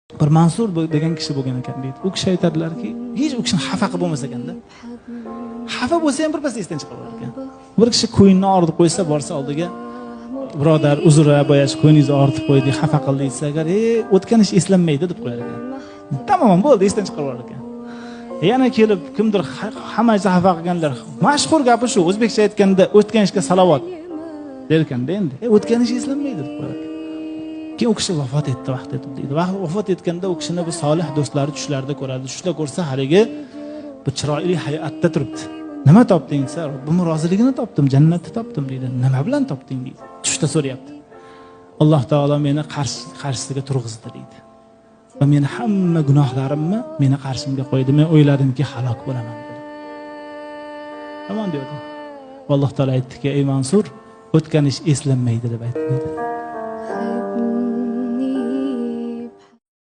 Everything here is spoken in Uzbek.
Bir Mansur degan kishi bo'lgan ekan deydi. U kishi aytadilarki, hech u kishini xafa qilib bo'lmas ekanda. Xafa bo'lsa ham birpas esdan chiqarib olar ekan. Bir kishi qo'yinni og'ritib qo'ysa, borsa oldiga, birodar, uzr, boyash qo'yingizni og'ritib qo'ydik, xafa qildik desa, agar o'tgan ish eslanmaydi deb qo'yar ekan. Tamom bo'ldi, esdan chiqarib olar ekan. Yana kelib kimdir hammasi xafa qilganlar. Mashhur gapi shu, o'zbekcha aytganda o'tgan ishga salovat der ekanda endi. O'tgan ish eslanmaydi deb qo'yar ekan. Keyin u kishi vafot etdi, vaqt etib deydi. Vafot etganda u kishini bu solih do'stlari tushlarda ko'radi. Tushda ko'rsa, haligi bu chiroyli hayotda turibdi. Nima topding desa, Robbim roziligini topdim, jannatni topdim deydi. Nima bilan topding deydi. Tushda so'rayapti. Alloh taolo meni qarshisiga turg'izdi deydi. Va meni hamma gunohlarimni meni qarshimga qo'ydi. Men o'yladimki halok bo'laman dedi. Tamam dedi. Alloh taolo aytdiki, ey Mansur, o'tgan ish eslanmaydi deb aytdi.